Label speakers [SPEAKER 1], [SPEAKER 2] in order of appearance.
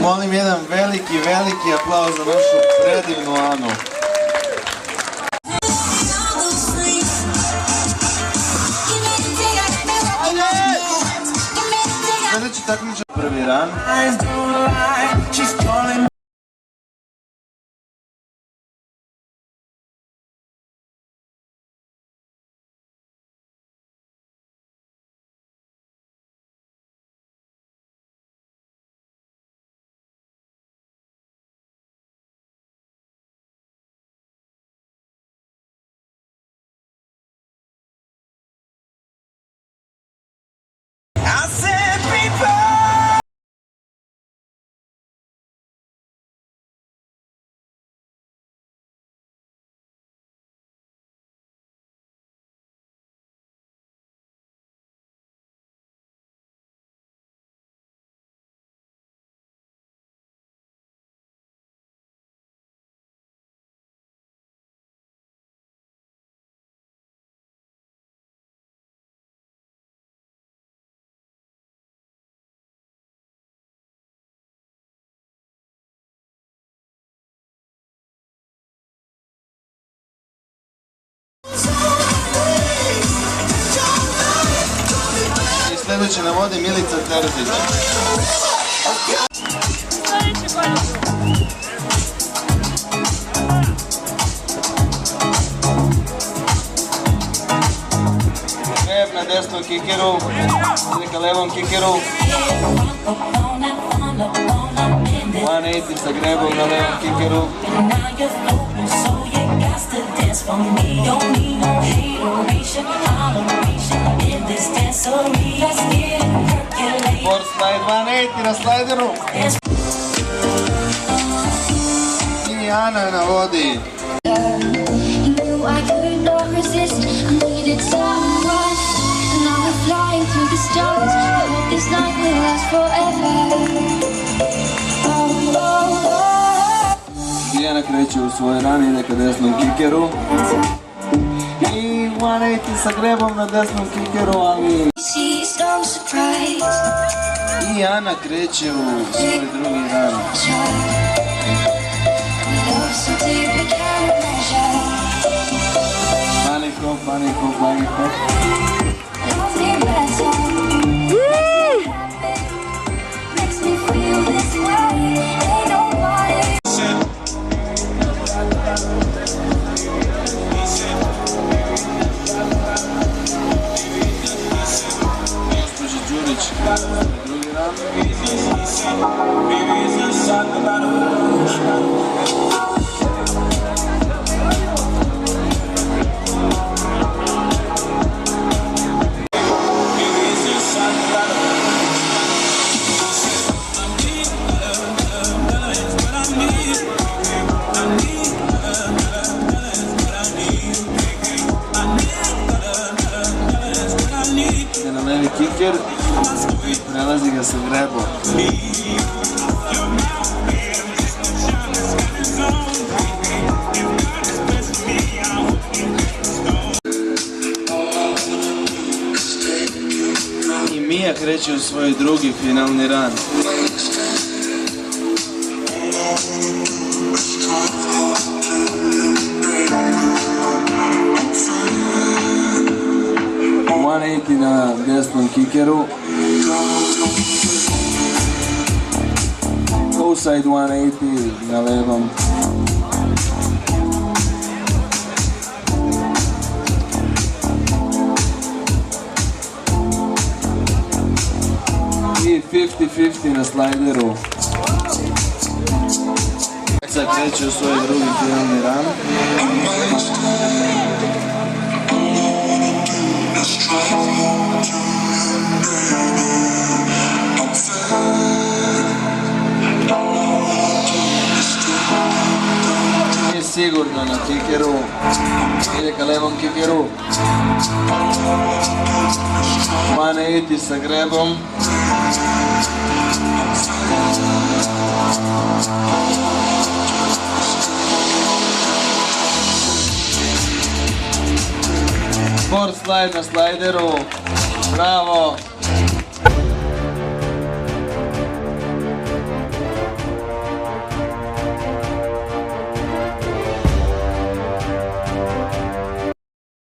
[SPEAKER 1] Molim jedan veliki aplauz za našu predivnu Anu. Sljedeći takmičar prvi ran. Sljedeće nam vodi Milica Terzić. Greb na desnom kikeru, neka levom kikeru. 180 sa grebom na levom kikeru. Board slide 180 na slideru. I Ana na vodi. Dijana kreće u svoj ran, ide ka desnom kikeru. I 180 sa grebom na desnom kikeru, ali... I Ana kreće u svoj drugi ran. Bunny hop. Drugi ran. Ide na levi kiker. Prelazi ga sa grebom. I Mija kreće u svoj drugi finalni ran. Na desnom kikeru. Outside 180 na levom. I 50-50 na slideru. Sad kreće u svoj drugi finalni ran. kikeru. Ide ka levom kikeru. Mane iti sa grebom. Board slide na slideru. Bravo.